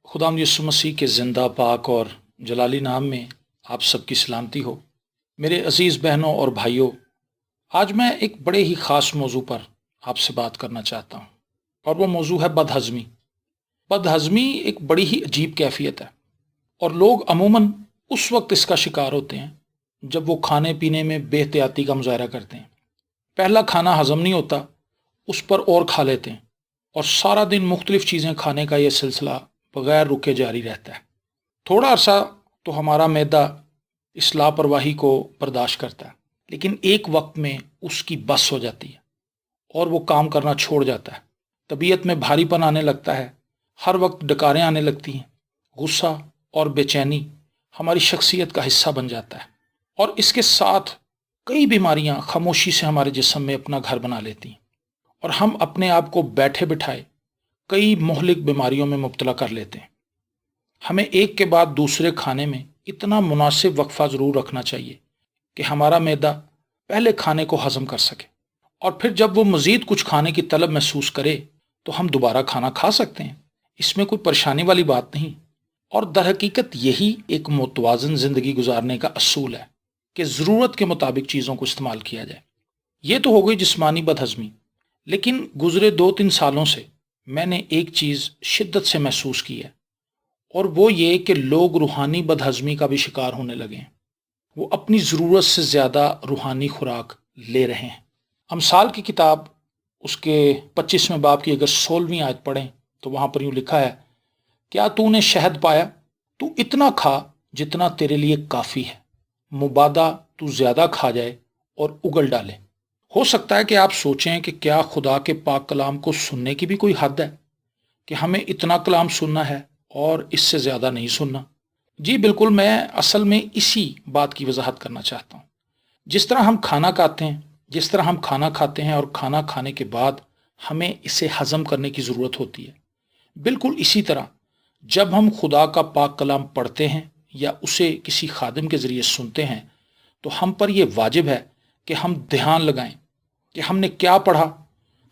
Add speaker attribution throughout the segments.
Speaker 1: خداوند یسوع مسیح کے زندہ پاک اور جلالی نام میں آپ سب کی سلامتی ہو۔ میرے عزیز بہنوں اور بھائیوں، آج میں ایک بڑے ہی خاص موضوع پر آپ سے بات کرنا چاہتا ہوں، اور وہ موضوع ہے بد ہضمی۔ بد ہضمی ایک بڑی ہی عجیب کیفیت ہے، اور لوگ عموماً اس وقت اس کا شکار ہوتے ہیں جب وہ کھانے پینے میں بے احتیاطی کا مظاہرہ کرتے ہیں۔ پہلا کھانا ہضم نہیں ہوتا، اس پر اور کھا لیتے ہیں، اور سارا دن مختلف چیزیں کھانے کا یہ سلسلہ بغیر رکے جاری رہتا ہے۔ تھوڑا عرصہ تو ہمارا معدہ اس لاپرواہی کو برداشت کرتا ہے، لیکن ایک وقت میں اس کی بس ہو جاتی ہے اور وہ کام کرنا چھوڑ جاتا ہے۔ طبیعت میں بھاری پن آنے لگتا ہے، ہر وقت ڈکاریں آنے لگتی ہیں، غصہ اور بے چینی ہماری شخصیت کا حصہ بن جاتا ہے، اور اس کے ساتھ کئی بیماریاں خاموشی سے ہمارے جسم میں اپنا گھر بنا لیتی ہیں، اور ہم اپنے آپ کو بیٹھے بٹھائے کئی مہلک بیماریوں میں مبتلا کر لیتے ہیں۔ ہمیں ایک کے بعد دوسرے کھانے میں اتنا مناسب وقفہ ضرور رکھنا چاہیے کہ ہمارا معدہ پہلے کھانے کو ہضم کر سکے، اور پھر جب وہ مزید کچھ کھانے کی طلب محسوس کرے تو ہم دوبارہ کھانا کھا سکتے ہیں۔ اس میں کوئی پریشانی والی بات نہیں، اور در حقیقت یہی ایک متوازن زندگی گزارنے کا اصول ہے کہ ضرورت کے مطابق چیزوں کو استعمال کیا جائے۔ یہ تو ہو گئی جسمانی بد ہضمی، لیکن گزرے 2-3 سالوں سے میں نے ایک چیز شدت سے محسوس کی ہے، اور وہ یہ کہ لوگ روحانی بد ہضمی کا بھی شکار ہونے لگے ہیں۔ وہ اپنی ضرورت سے زیادہ روحانی خوراک لے رہے ہیں۔ امثال کی کتاب اس کے 25ویں باب کی اگر 16ویں آیت پڑھیں تو وہاں پر یوں لکھا ہے، کیا تو نے شہد پایا؟ تو اتنا کھا جتنا تیرے لیے کافی ہے، مبادا تو زیادہ کھا جائے اور اگل ڈالے۔ ہو سکتا ہے کہ آپ سوچیں کہ کیا خدا کے پاک کلام کو سننے کی بھی کوئی حد ہے، کہ ہمیں اتنا کلام سننا ہے اور اس سے زیادہ نہیں سننا؟ جی بالکل، میں اصل میں اسی بات کی وضاحت کرنا چاہتا ہوں۔ جس طرح ہم کھانا کھاتے ہیں اور کھانا کھانے کے بعد ہمیں اسے ہضم کرنے کی ضرورت ہوتی ہے، بالکل اسی طرح جب ہم خدا کا پاک کلام پڑھتے ہیں یا اسے کسی خادم کے ذریعے سنتے ہیں تو ہم پر یہ واجب ہے کہ ہم دھیان لگائیں کہ ہم نے کیا پڑھا،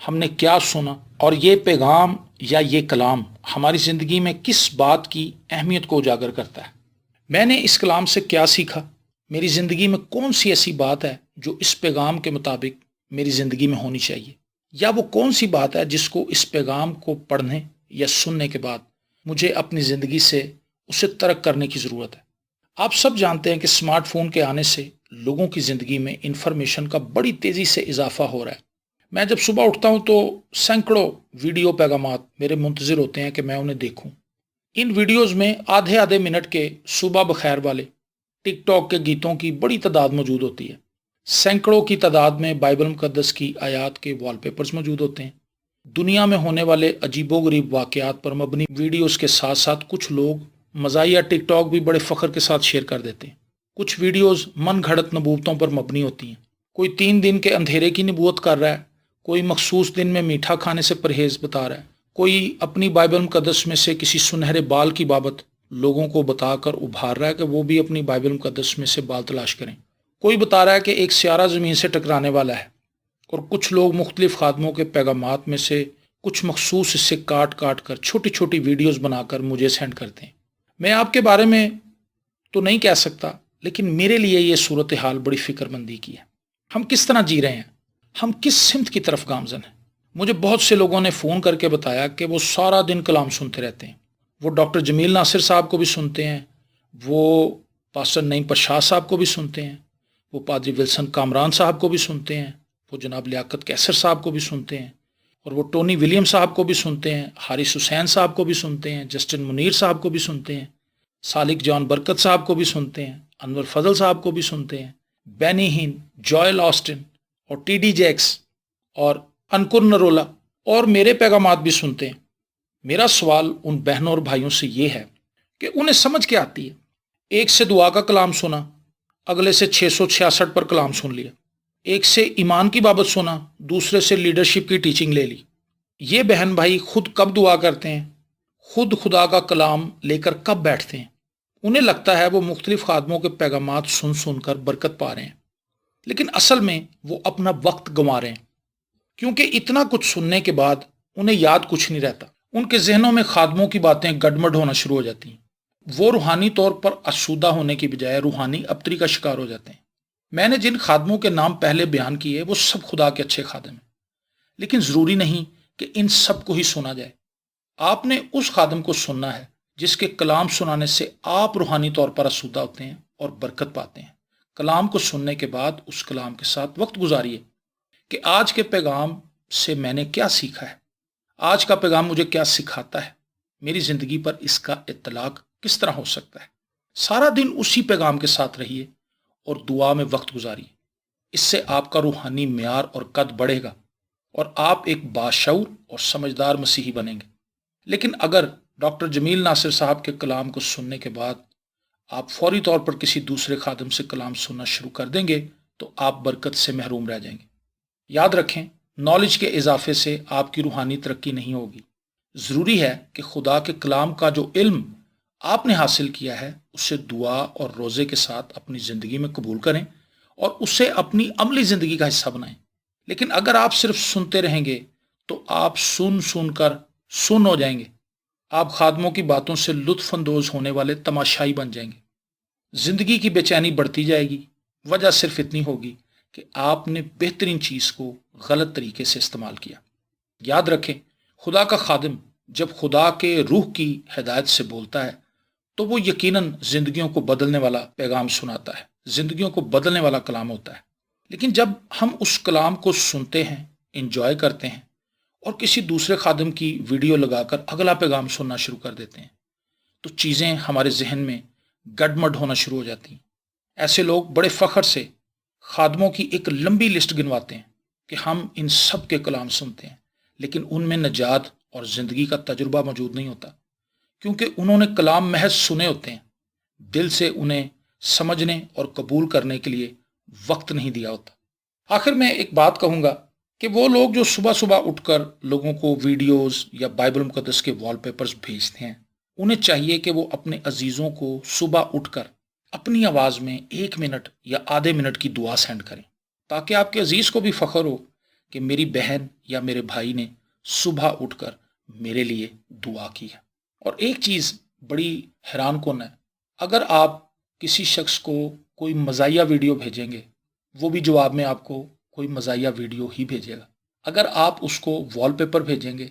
Speaker 1: ہم نے کیا سنا، اور یہ پیغام یا یہ کلام ہماری زندگی میں کس بات کی اہمیت کو اجاگر کرتا ہے۔ میں نے اس کلام سے کیا سیکھا؟ میری زندگی میں کون سی ایسی بات ہے جو اس پیغام کے مطابق میری زندگی میں ہونی چاہیے، یا وہ کون سی بات ہے جس کو اس پیغام کو پڑھنے یا سننے کے بعد مجھے اپنی زندگی سے اسے ترک کرنے کی ضرورت ہے۔ آپ سب جانتے ہیں کہ اسمارٹ فون کے آنے سے لوگوں کی زندگی میں انفارمیشن کا بڑی تیزی سے اضافہ ہو رہا ہے۔ میں جب صبح اٹھتا ہوں تو سینکڑوں ویڈیو پیغامات میرے منتظر ہوتے ہیں کہ میں انہیں دیکھوں۔ ان ویڈیوز میں آدھے آدھے منٹ کے صبح بخیر والے ٹک ٹاک کے گیتوں کی بڑی تعداد موجود ہوتی ہے۔ سینکڑوں کی تعداد میں بائبل مقدس کی آیات کے وال پیپرز موجود ہوتے ہیں۔ دنیا میں ہونے والے عجیب و غریب واقعات پر مبنی ویڈیوز کے ساتھ ساتھ کچھ لوگ مزاحیہ ٹک ٹاک بھی بڑے فخر کے ساتھ شیئر کر دیتے ہیں۔ کچھ ویڈیوز من گھڑت نبوتوں پر مبنی ہوتی ہیں۔ کوئی 3 دن کے اندھیرے کی نبوت کر رہا ہے، کوئی مخصوص دن میں میٹھا کھانے سے پرہیز بتا رہا ہے، کوئی اپنی بائبل مقدس میں سے کسی سنہرے بال کی بابت لوگوں کو بتا کر ابھار رہا ہے کہ وہ بھی اپنی بائبل مقدس میں سے بال تلاش کریں، کوئی بتا رہا ہے کہ ایک سیارہ زمین سے ٹکرانے والا ہے، اور کچھ لوگ مختلف خادموں کے پیغامات میں سے کچھ مخصوص حصے کاٹ کاٹ کر چھوٹی چھوٹی ویڈیوز بنا کر مجھے سینڈ کرتے ہیں۔ میں آپ کے بارے میں تو نہیں کہہ سکتا، لیکن میرے لیے یہ صورتحال بڑی فکر مندی کی ہے۔ ہم کس طرح جی رہے ہیں؟ ہم کس سمت کی طرف گامزن ہیں؟ مجھے بہت سے لوگوں نے فون کر کے بتایا کہ وہ سارا دن کلام سنتے رہتے ہیں۔ وہ ڈاکٹر جمیل ناصر صاحب کو بھی سنتے ہیں، وہ پاسٹر نعیم پشاہ صاحب کو بھی سنتے ہیں، وہ پادری ولسن کامران صاحب کو بھی سنتے ہیں، وہ جناب لیاقت کیسر صاحب کو بھی سنتے ہیں، اور وہ ٹونی ولیم صاحب کو بھی سنتے ہیں، حارث حسین صاحب کو بھی سنتے ہیں، جسٹن منیر صاحب کو بھی سنتے ہیں، سالک جان برکت صاحب کو بھی سنتے ہیں، انور فضل صاحب کو بھی سنتے ہیں، بینی ہین، جوئل آسٹن اور ٹی ڈی جیکس اور انکر نرولا، اور میرے پیغامات بھی سنتے ہیں۔ میرا سوال ان بہنوں اور بھائیوں سے یہ ہے کہ انہیں سمجھ کیا آتی ہے؟ ایک سے دعا کا کلام سنا، اگلے سے 666 پر کلام سن لیا، ایک سے ایمان کی بابت سنا، دوسرے سے لیڈرشپ کی ٹیچنگ لے لی۔ یہ بہن بھائی خود کب دعا کرتے ہیں؟ خود خدا کا کلام لے کر کب بیٹھتے ہیں؟ انہیں لگتا ہے وہ مختلف خادموں کے پیغامات سن سن کر برکت پا رہے ہیں، لیکن اصل میں وہ اپنا وقت گنوا رہے ہیں، کیونکہ اتنا کچھ سننے کے بعد انہیں یاد کچھ نہیں رہتا۔ उनके जहनों में खादमों की बातें गडमड होना शुरू हो जाती हैं। वो रूहानी तौर पर आसूदा होने की बजाय रूहानी अबतरी का शिकार हो जाते हैं। मैंने जिन खादमों के नाम पहले बयान किए वो सब खुदा के अच्छे खादम हैं, लेकिन ज़रूरी नहीं कि इन सब को ही सुना जाए। आपने उस खादम को सुनना है जिसके कलाम सुनाने से आप रूहानी तौर पर आसूदा होते हैं और बरकत पाते हैं। कलाम को सुनने के बाद उस कलाम के साथ वक्त गुजारिए कि आज के पैगाम से मैंने क्या सीखा है, आज का पैगाम मुझे क्या सिखाता है, मेरी ज़िंदगी पर इसका इत्तलाक किस तरह हो सकता है। सारा दिन उसी पैगाम के साथ रहिए और दुआ में वक्त गुजारिए। इससे आपका रूहानी म्यार और कद बढ़ेगा और आप एक बाशऊर और समझदार मसीही बनेंगे। लेकिन अगर डॉक्टर जमील नासिर साहब के कलाम को सुनने के बाद आप फौरी तौर पर किसी दूसरे खादम से कलाम सुनना शुरू कर देंगे तो आप बरकत से महरूम रह जाएंगे। याद रखें, नॉलेज के इजाफे से आपकी रूहानी तरक्की नहीं होगी। ज़रूरी है कि खुदा के कलाम का जो इल्म आपने हासिल किया है उसे दुआ और रोज़े के साथ अपनी ज़िंदगी में कबूल करें और उसे अपनी अमली ज़िंदगी का हिस्सा बनाएं। लेकिन अगर आप सिर्फ सुनते रहेंगे तो आप सुन कर सुन हो जाएंगे। आप खादमों की बातों से लुत्फ अंदोज होने वाले तमाशाई बन जाएंगे। ज़िंदगी की बेचैनी बढ़ती जाएगी। वजह सिर्फ इतनी होगी कि आपने बेहतरीन चीज़ को गलत तरीके से इस्तेमाल किया। याद रखें, खुदा का खादिम जब खुदा के रूह की हिदायत से बोलता है तो वो यकीनन जिंदगियों को बदलने वाला पैगाम सुनाता है, जिंदगियों को बदलने वाला कलाम होता है। लेकिन जब हम उस कलाम को सुनते हैं, इंजॉय करते हैं और किसी दूसरे खादिम की वीडियो लगाकर अगला पैगाम सुनना शुरू कर देते हैं तो चीज़ें हमारे जहन में गडमड होना शुरू हो जाती हैं। ऐसे लोग बड़े फ़ख्र से खादमों की एक लंबी लिस्ट गिनवाते हैं कि हम इन सब के कलाम सुनते हैं, लेकिन उनमें नजात और ज़िंदगी का तजुर्बा मौजूद नहीं होता, क्योंकि उन्होंने कलाम महज सुने होते हैं, दिल से उन्हें समझने और कबूल करने के लिए वक्त नहीं दिया होता। आखिर में एक बात कहूँगा कि वो लोग जो सुबह सुबह उठकर लोगों को वीडियोस या बाइबल मुकद्दस के वॉलपेपर्स भेजते हैं, उन्हें चाहिए कि वो अपने अजीज़ों को सुबह उठकर अपनी आवाज़ में 1 मिनट या आधे मिनट की दुआ सेंड करें, ताकि आपके अजीज़ को भी फ़ख्र हो कि मेरी बहन या मेरे भाई ने सुबह उठकर मेरे लिए दुआ की है। और एक चीज़ बड़ी हैरान कुन है, अगर आप किसी शख्स को कोई मज़ाहिया वीडियो भेजेंगे, वो भी जवाब में आपको कोई मज़ाहिया वीडियो ही भेजेगा। अगर आप उसको वॉलपेपर भेजेंगे,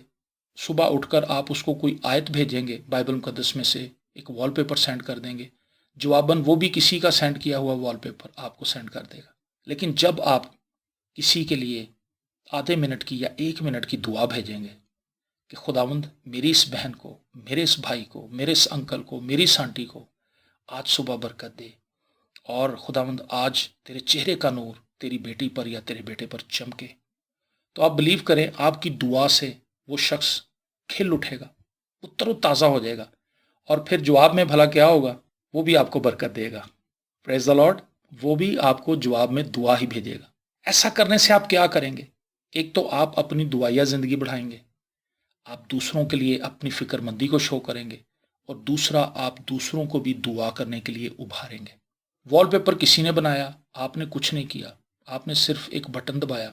Speaker 1: सुबह उठकर आप उसको कोई आयत भेजेंगे बाइबल मुकद्दस में से, एक वॉलपेपर सेंड कर देंगे, जवाबन वो भी किसी का सेंड किया हुआ वॉलपेपर आपको सेंड कर देगा। लेकिन जब आप किसी के लिए आधे मिनट की या 1 मिनट की दुआ भेजेंगे कि खुदावंद मेरी इस बहन को, मेरे इस भाई को, मेरे इस अंकल को, मेरी इस आंटी को आज सुबह बरकत दे, और खुदावंद आज तेरे चेहरे का नूर तेरी बेटी पर या तेरे बेटे पर चमके, तो आप बिलीव करें आपकी दुआ से वो शख्स खिल उठेगा, वो तरोताज़ा हो जाएगा, और फिर जवाब में भला क्या होगा, वो भी आपको बरकत देगा। Praise the Lord. वो भी आपको जवाब में दुआ ही भेजेगा। ऐसा करने से आप क्या करेंगे? एक तो आप अपनी दुआया ज़िंदगी बढ़ाएंगे, आप दूसरों के लिए अपनी फ़िक्रमंदी को शो करेंगे, और दूसरा आप दूसरों को भी दुआ करने के लिए उभारेंगे। वॉलपेपर किसी ने बनाया, आपने कुछ नहीं किया, आपने सिर्फ एक बटन दबाया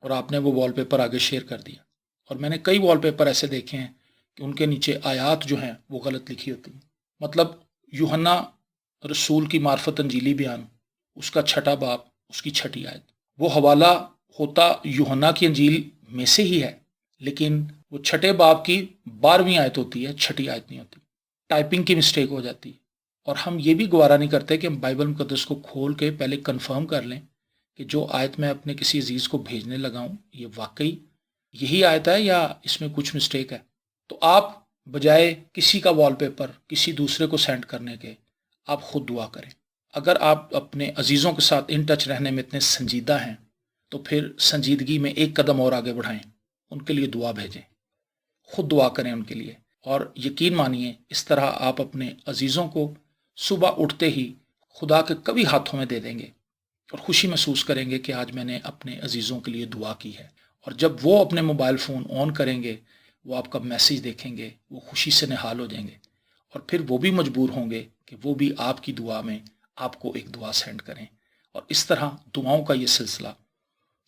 Speaker 1: और आपने वो वॉलपेपर आगे शेयर कर दिया। और मैंने कई वॉलपेपर ऐसे देखे हैं कि उनके नीचे आयात जो हैं वो गलत लिखी होती हैं। मतलब यूहन्ना रसूल की मार्फत अंजीली बयान, उसका 6 बाब, उसकी 6 आयत, वो हवाला होता यूहन्ना की अंजील में से ही है, लेकिन वो 6 बाब की 12वीं आयत होती है, 6 आयत नहीं होती। टाइपिंग की मिस्टेक हो जाती है। और हम ये भी गवारा नहीं करते कि हम बाइबल मुकद्दस को खोल के पहले कंफर्म कर लें कि जो आयत मैं अपने किसी अजीज़ को भेजने लगा हूँ ये वाकई यही आयत है या इसमें कुछ मिस्टेक है। तो आप बजाय किसी का वॉलपेपर किसी दूसरे को सेंड करने के, आप खुद दुआ करें। अगर आप अपने अजीज़ों के साथ इन टच रहने में इतने संजीदा हैं तो फिर संजीदगी में एक कदम और आगे बढ़ाएं, उनके लिए दुआ भेजें, खुद दुआ करें उनके लिए। और यकीन मानिए इस तरह आप अपने अजीज़ों को सुबह उठते ही खुदा के कभी हाथों में दे देंगे और खुशी महसूस करेंगे कि आज मैंने अपने अजीज़ों के लिए दुआ की है। और जब वो अपने मोबाइल फ़ोन ऑन करेंगे, वो आपका मैसेज देखेंगे, वो खुशी से निहाल हो जाएंगे, और फिर वो भी मजबूर होंगे कि वो भी आपकी दुआ में आपको एक दुआ सेंड करें। और इस तरह दुआओं का ये सिलसिला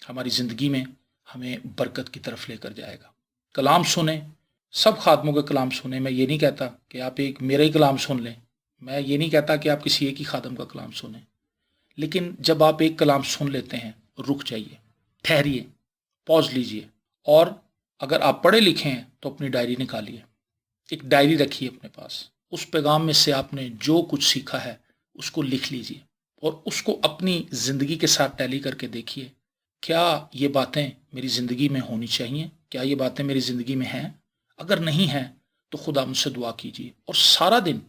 Speaker 1: हमारी ज़िंदगी में हमें बरकत की तरफ लेकर जाएगा। कलाम सुने, सब खादमों के कलाम सुने। मैं ये नहीं कहता कि आप एक मेरा ही कलाम सुन लें, मैं ये नहीं कहता कि आप किसी एक ही खादम का कलाम सुनें, लेकिन जब आप एक कलाम सुन लेते हैं, रुक जाइए, ठहरिए, पॉज लीजिए, और अगर आप पढ़े लिखे हैं तो अपनी डायरी निकालिए, एक डायरी रखिए अपने पास। उस पैगाम में से आपने जो कुछ सीखा है उसको लिख लीजिए और उसको अपनी ज़िंदगी के साथ टैली करके देखिए, क्या ये बातें मेरी ज़िंदगी में होनी चाहिए, क्या ये बातें मेरी ज़िंदगी में हैं। अगर नहीं हैं तो खुदा मुझसे दुआ कीजिए और सारा दिन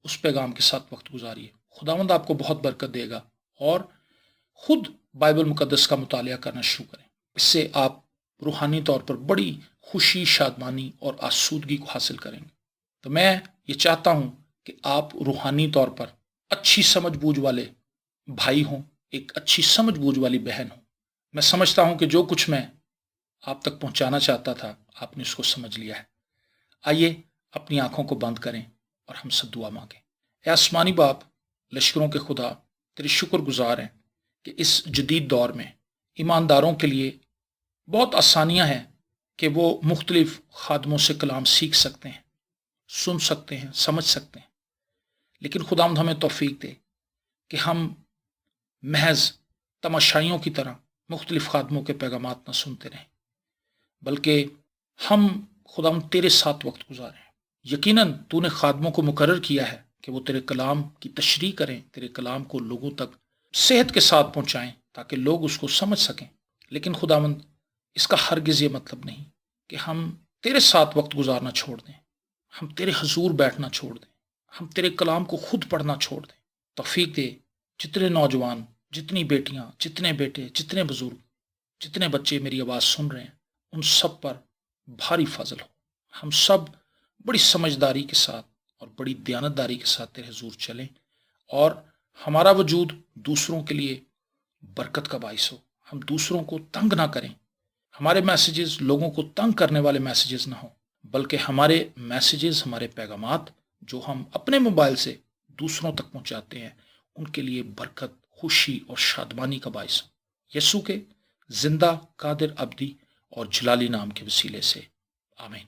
Speaker 1: उस पैगाम के साथ वक्त गुजारिए। खुदावंद आपको बहुत बरकत देगा और खुद बाइबल मुकद्दस का मुतालिया करना शुरू करें। इससे आप रूहानी तौर पर बड़ी खुशी, शादमानी और आसूदगी को हासिल करेंगे। तो मैं ये चाहता हूँ कि आप रूहानी तौर पर अच्छी समझ बूझ वाले भाई हों, एक अच्छी समझ बूझ वाली बहन हो। मैं समझता हूँ कि जो कुछ मैं आप तक पहुँचाना चाहता था आपने उसको समझ लिया है। आइए अपनी आंखों को बंद करें और हम सब दुआ मांगें। ऐ आसमानी बाप, लश्करों के खुदा, तेरे शुक्रगुजार हैं कि इस जदीद दौर में ईमानदारों के लिए बहुत आसानियां हैं कि वो मुख्तलिफ खादमों से कलाम सीख सकते हैं, सुन सकते हैं, समझ सकते हैं। लेकिन खुदावंद हमें तौफीक दे कि हम महज तमाशाइयों की तरह मुख्तलिफ खादमों के पैगामात न सुनते रहें, बल्कि हम खुदावंद तेरे साथ वक्त गुजारें। यकीनन तूने खादमों को मुकर्रर किया है कि वो तेरे कलाम की तशरीह करें, तेरे कलाम को लोगों तक सेहत के साथ पहुँचाएँ ताकि लोग उसको समझ सकें। लेकिन खुदावंद इसका हरगिज़ ये मतलब नहीं कि हम तेरे साथ वक्त गुजारना छोड़ दें, हम तेरे हजूर बैठना छोड़ दें, हम तेरे कलाम को खुद पढ़ना छोड़ दें। तौफीक दे जितने नौजवान, जितनी बेटियां, जितने बेटे, जितने बुजुर्ग, जितने बच्चे मेरी आवाज़ सुन रहे हैं, उन सब पर भारी फजल हो। हम सब बड़ी समझदारी के साथ और बड़ी दयानतदारी के साथ तेरे हजूर चलें और हमारा वजूद दूसरों के लिए बरकत का बाइस हो। हम दूसरों को तंग ना करें, हमारे मैसेजेस लोगों को तंग करने वाले मैसेजेस ना हो, बल्कि हमारे मैसेजेस, हमारे पैगामात जो हम अपने मोबाइल से दूसरों तक पहुंचाते हैं, उनके लिए बरकत, खुशी और शादमानी का बाइस हो। यीशु के जिंदा, कादिर, अब्दी और जलाली नाम के वसीले से, आमीन।